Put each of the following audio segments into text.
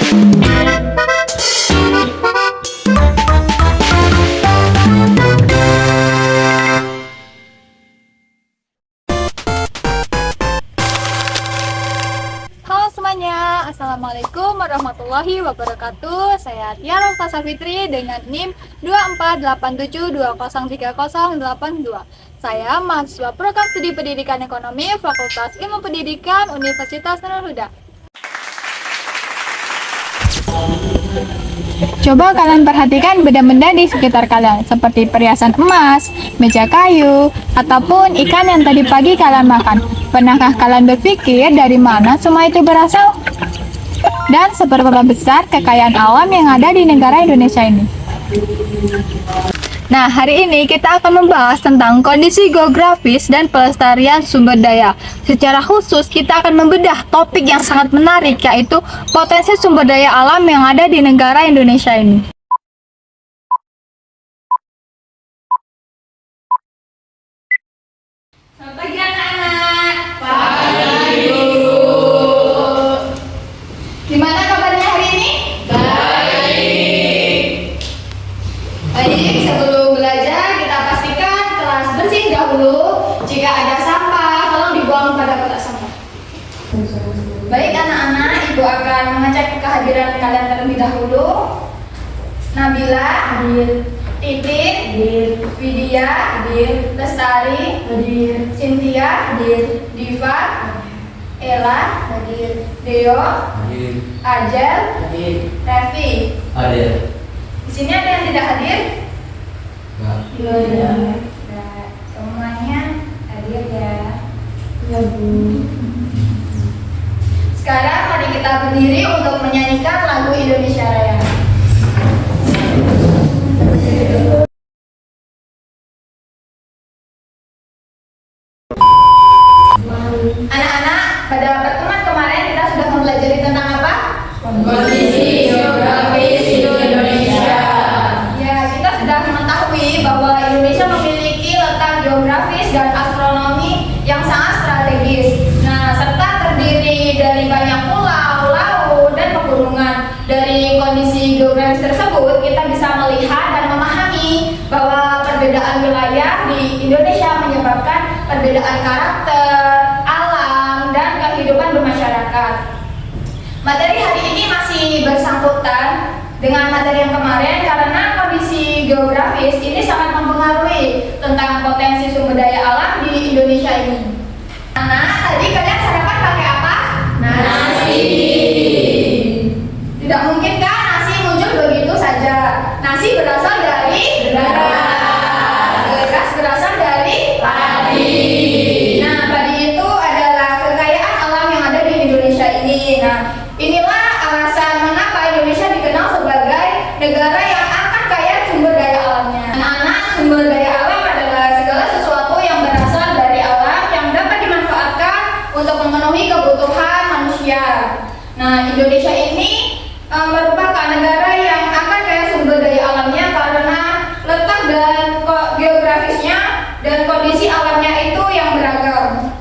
Halo semuanya, Assalamualaikum warahmatullahi wabarakatuh. Saya Tia Roktasa Fitri dengan NIM 248720303082. Saya mahasiswa Program Studi Pendidikan Ekonomi Fakultas Ilmu Pendidikan Universitas Nurul Huda. Coba kalian perhatikan benda-benda di sekitar kalian, seperti perhiasan emas, meja kayu, ataupun ikan yang tadi pagi kalian makan. Pernahkah kalian berpikir dari mana semua itu berasal? Dan seberapa besar kekayaan alam yang ada di negara Indonesia ini? Nah, hari ini kita akan membahas tentang kondisi geografis dan pelestarian sumber daya. Secara khusus, kita akan membedah topik yang sangat menarik, yaitu potensi sumber daya alam yang ada di negara Indonesia ini. Selamat pagi anak-anak. Pagi. Gimana kabarnya hari ini? Baik, sebelum belajar kita pastikan kelas bersih dahulu. Jika ada sampah, tolong dibuang pada kotak sampah. Baik anak-anak, ibu akan mengecek kehadiran kalian terlebih dahulu. Nabila hadir, Titin hadir, Widya hadir, Lestari hadir, Cynthia hadir, Diva, Ella hadir, Deo hadir, Ajel hadir, Revi hadir. Di sini ada yang tidak hadir? Enggak. Semuanya hadir ya. Ya, Bu. Sekarang mari kita berdiri untuk menyanyikan lagu Indonesia Raya. Anak-anak, pada pertemuan kemarin kita sudah mempelajari tentang apa? Kondisi geografis Indonesia. Ya, kita sudah mengetahui bahwa Indonesia memiliki letak geografis dan astronomi yang sangat strategis. Nah, serta terdiri dari banyak pulau, laut, dan pegunungan. Dari kondisi geografis tersebut, kita bisa melihat dan memahami bahwa perbedaan wilayah di Indonesia menyebabkan perbedaan karakter, alam, dan kehidupan bermasyarakat. Materi hari ini masih bersangkutan dengan materi yang kemarin karena kondisi geografis ini sangat mempengaruhi tentang potensi sumber daya alam di Indonesia ini. Nah, tadi kalian sarapan pakai apa? Nasi. Tidak mungkin kan nasi muncul begitu saja. Nasi berasal dari beras. Beras berasal dari padi. Nah, padi itu adalah kekayaan alam yang ada di Indonesia ini. Nah, inilah alasan mengapa Indonesia dikenal sebagai negara yang akan kaya sumber daya alamnya. Anak-anak, sumber daya alam adalah segala sesuatu yang berasal dari alam yang dapat dimanfaatkan untuk memenuhi kebutuhan manusia. Nah, Indonesia ini merupakan negara yang akan kaya sumber daya alamnya karena letak dan geografisnya dan kondisi alamnya itu yang beragam.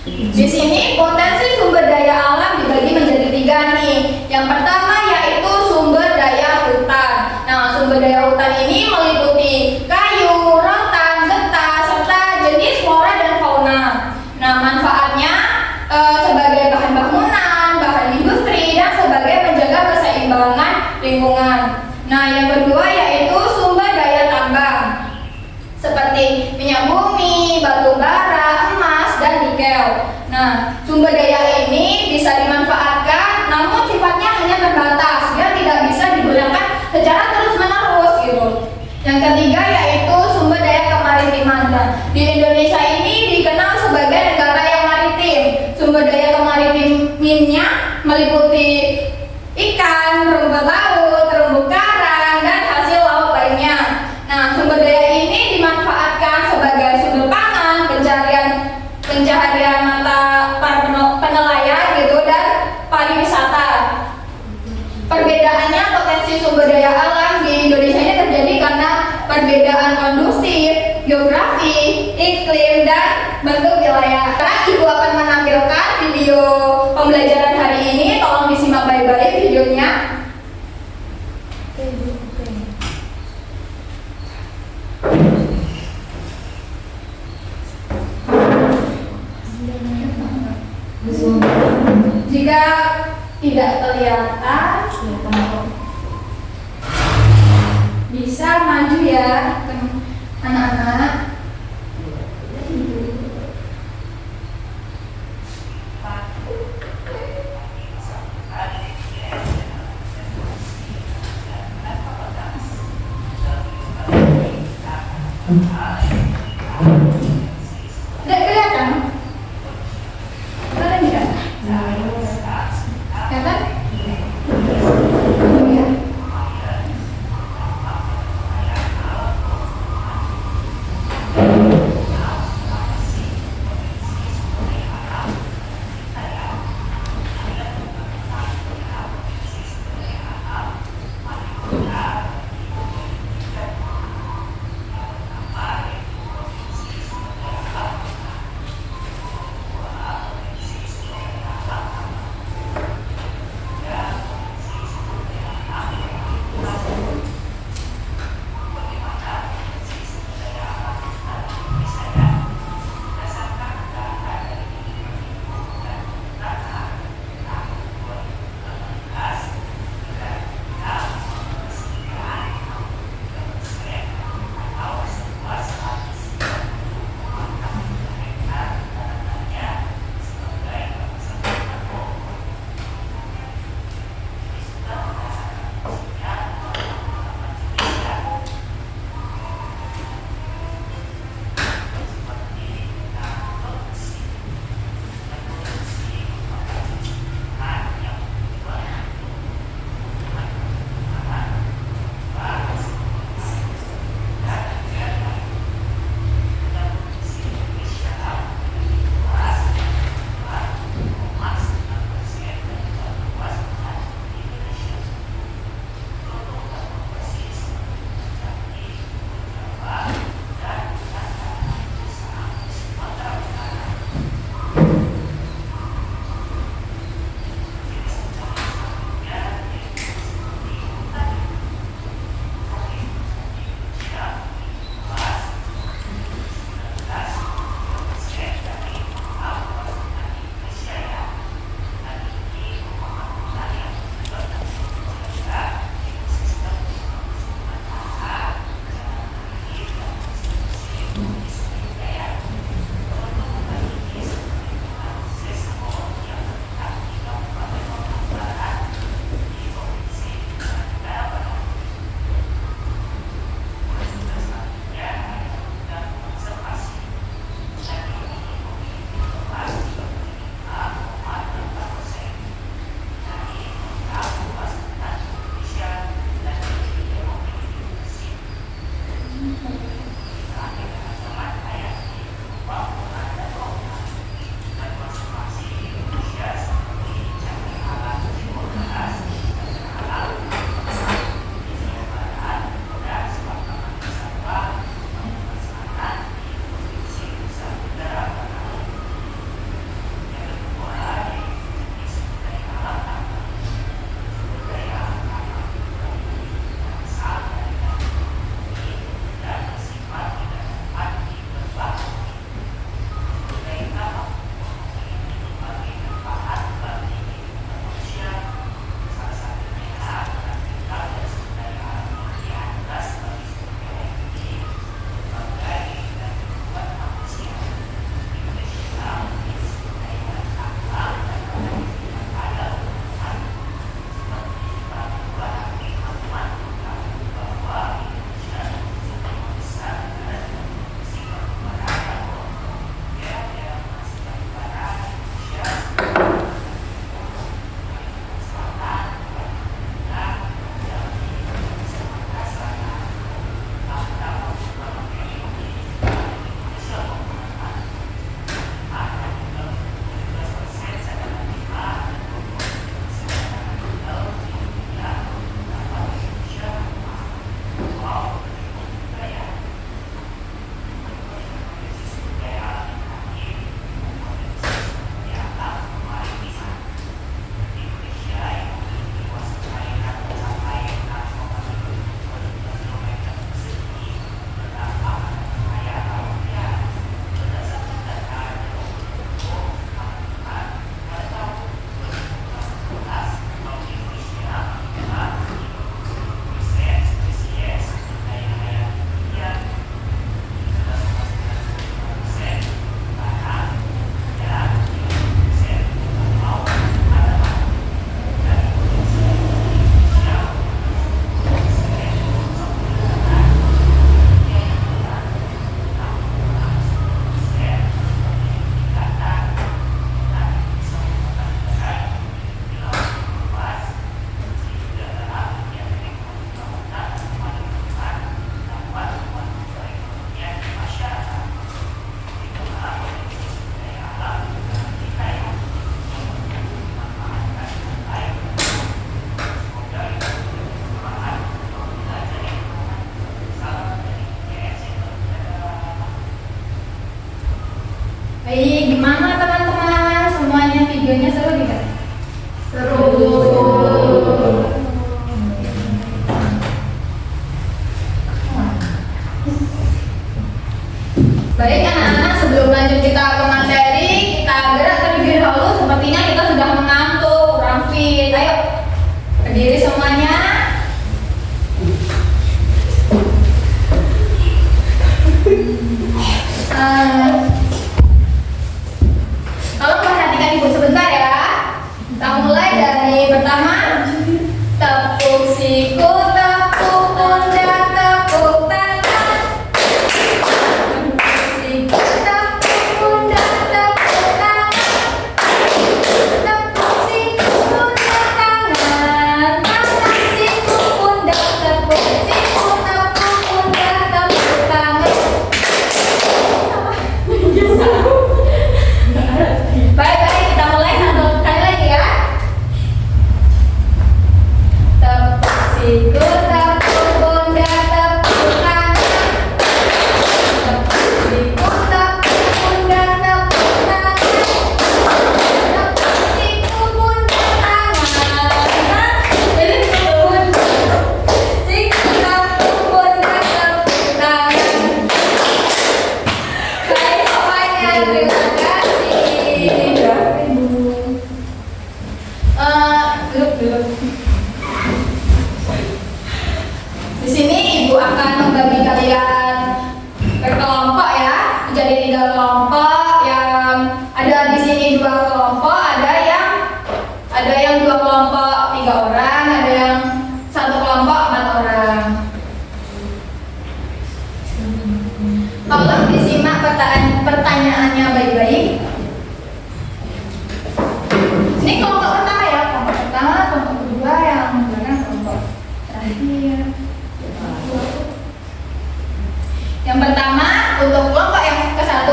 Di sini potensi sumber daya alam dibagi menjadi 3 nih. Yang pertama yaitu sumber daya hutan. Nah, sumber daya hutan ini meliputi kayu, rotan, getah, serta jenis flora dan fauna. Nah, manfaatnya sebagai bahan bangunan, bahan industri, dan sebagai penjaga keseimbangan lingkungan. Nah, yang kedua yaitu sumber daya tambang seperti minyak bumi, batu bara, emas, dan nikel. Nah, sumber daya ini bisa dimanfaatkan, namun sifatnya hanya terbatas. Dia tidak bisa digunakan secara terus-menerus gitu. Yang ketiga yaitu sumber daya kemaritiman. Nah, di Indonesia ini dikenal sebagai negara yang maritim. Sumber daya kemaritimannya meliputi ikan, rumput laut, terumbu karang, dan hasil laut lainnya. Nah, sumber daya ini dimanfaatkan sebagai sumber pangan, pencaharian mata para penelayan gitu, dan pariwisata. Perbedaannya potensi sumber daya alam di Indonesia ini terjadi karena perbedaan kondusif, geografi, iklim, dan bentuk wilayah. Sekarang Ibu akan menampilkan video pembelajaran hari ini. Tolong disimak baik-baik videonya. nggak kelihatan? Bisa maju ya, anak-anak. Udah kelihatan? Kelihatan tidak? Kelihatan? Ya. Berdiri semuanya. Tolong perhatikan ibu sebentar ya. Kita mulai dari pertama. Tepuk siku, tepuk pundak, tepuk tangan. Tepuk siku, tepuk pundak, tepuk tangan. Tepuk siku, pundak, tangan. Tangan siku, pundak, tepuk siku, tepuk pundak, tepuk tangan. Baik, kita mulai satu kali lagi ya. Tepuk siku, tepuk pundak, tepuk tangan. Tepuk siku, tepuk pundak, tepuk tangan. Tepuk siku, pundak, tangan. Tepuk siku, tepuk pundak, tepuk tangan. Baik semuanya, terima kasih. Duduk. Di sini ibu akan membagi kalian berkelompok ya, menjadi 3 kelompok. Yang ada di sini 2 kelompok, ada yang 2 kelompok 3 orang, ada yang 1 kelompok 4 orang. Tolong disimak pertanyaannya baik-baik. Ini kelompok pertama ya, kelompok pertama, kelompok kedua, yang mana kelompok terakhir. Yang pertama, untuk kelompok yang ke-1,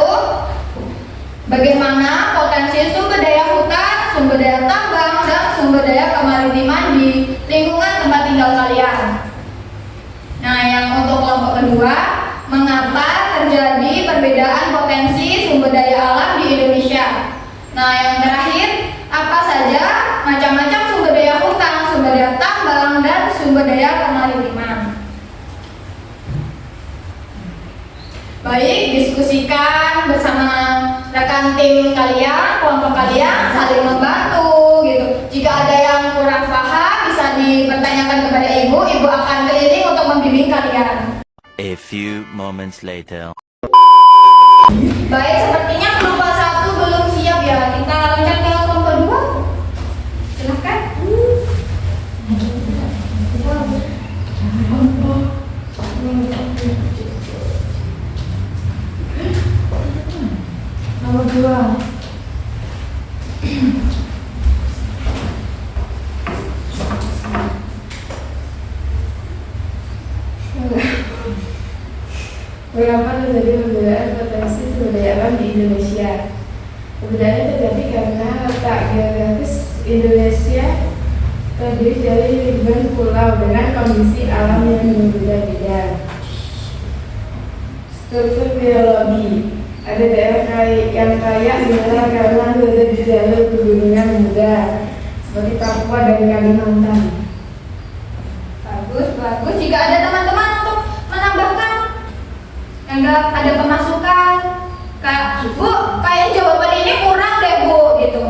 bagaimana potensi sumber daya hutan, sumber daya tambang, dan sumber daya kemaritiman di lingkungan tempat tinggal kalian. Nah, yang untuk kelompok kedua, mengapa terjadi perbedaan potensi sumber daya alam di Indonesia. Nah, yang terakhir, apa saja macam-macam sumber daya hutan, sumber daya tambang, dan sumber daya kemaritiman. Baik, diskusikan bersama rekan tim kalian, kelompok kalian, saling membantu gitu. Jika ada yang kurang paham, bisa dipertanyakan kepada ibu akan keliling untuk membimbing kalian. A few moments later. Baik, sepertinya kelompok 1 belum siap ya. Kita loncat ke kelompok 2. Silahkan. Nomor 2. Mengapa terjadi perbedaan potensi sumber daya alam di Indonesia? Perbedaannya terjadi karena letak geografis Indonesia terdiri dari ribuan pulau dengan kondisi alam yang berbeda-beda. Struktur biologi, ada daerah yang kaya mineral karena berada di jalur pegunungan muda seperti Papua dan Kalimantan. Bagus. Jika ada teman-teman untuk menambahkan, anggap ada pemasukan, Kak, Bu, kayak jawaban ini kurang deh Bu, gitu.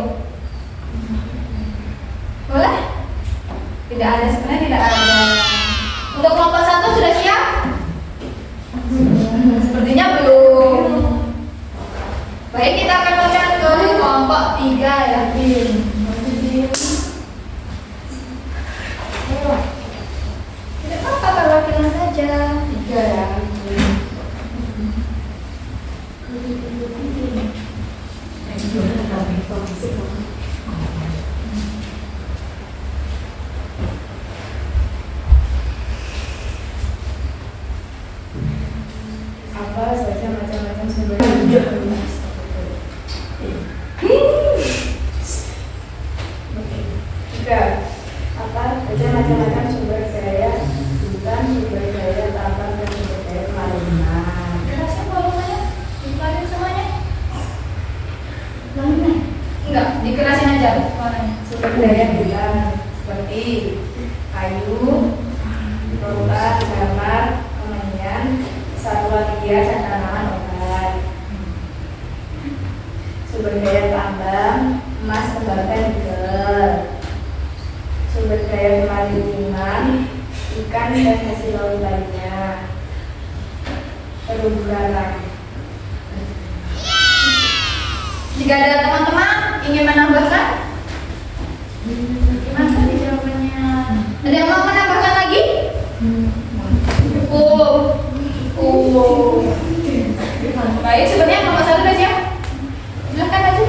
Boleh? Tidak ada, sebenarnya tidak ada. Untuk kelompok 1 sudah siap? Sepertinya belum. Baik, kita akan loncat ke kelompok 3 ya. Tidak apa-apa, perwakilan saja. 3 ya. Apa saja macam-macam sumber daya? Tiga. Apa saja macam-macam sumber daya hutan, sumber daya tambang, dan sumber daya kemaritiman? Berhasil volumenya? Dikelarin semuanya? Enggak, dikerasin aja suaranya. Sumber daya hutan seperti kayu, rotan, gambar, kemenyan, satwa liar, dan tanaman obat. Sumber daya tambang, emas, tembaga, nikel. Sumber daya daya kemarin lingkungan, ikan dan hasil laut lainnya. Perubahan. Jika ada teman-teman ingin menambahkan, gimana tadi jawabannya? Ada yang mau menambahkan lagi? Baik, sebenarnya Mama Sari udah siap. Silakan aja.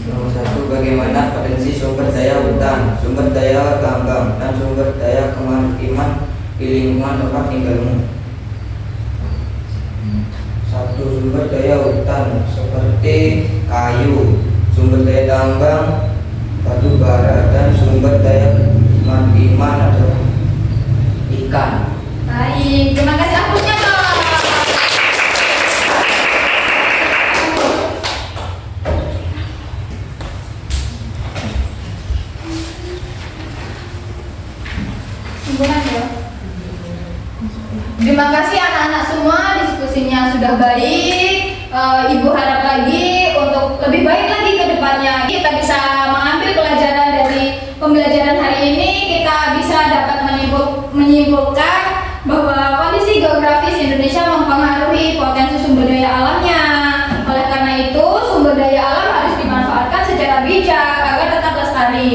Nomor 1, bagaimana potensi sumber daya hutan, sumber daya tambang, dan sumber daya kemaritiman di lingkungan tempat tinggalmu? 1. Sumber daya hutan seperti kayu, sumber daya tambang, batu bara, dan sumber daya kemaritiman adalah ikan. Baik, terima kasih akunnya Kak. Sungguhan ya. Terima kasih anak-anak semua, diskusinya sudah baik. Ibu harap lagi untuk lebih baik lagi ke depannya. Kita bisa mengambil pelajaran dari pembelajaran hari ini. Kita bisa dapat menyimpulkan bahwa kondisi geografis Indonesia mempengaruhi potensi sumber daya alamnya. Oleh karena itu, sumber daya alam harus dimanfaatkan secara bijak agar tetap lestari.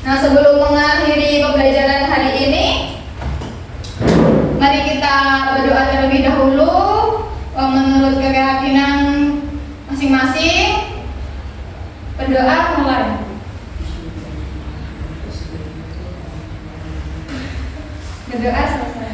Nah, sebelum mengakhiri pembelajaran hari ini, mari kita berdoa terlebih dahulu menurut keyakinan masing-masing. Berdoa mulai. Berdoa selesai.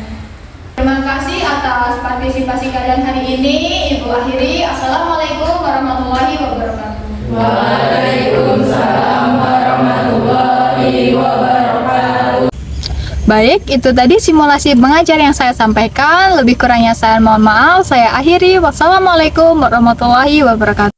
Terima kasih atas partisipasi kalian hari ini. Ibu akhiri. Assalamualaikum warahmatullahi wabarakatuh. Waalaikumsalam warahmatullahi wabarakatuh. Baik, itu tadi simulasi mengajar yang saya sampaikan. Lebih kurangnya saya mohon maaf. Saya akhiri. Wassalamualaikum warahmatullahi wabarakatuh.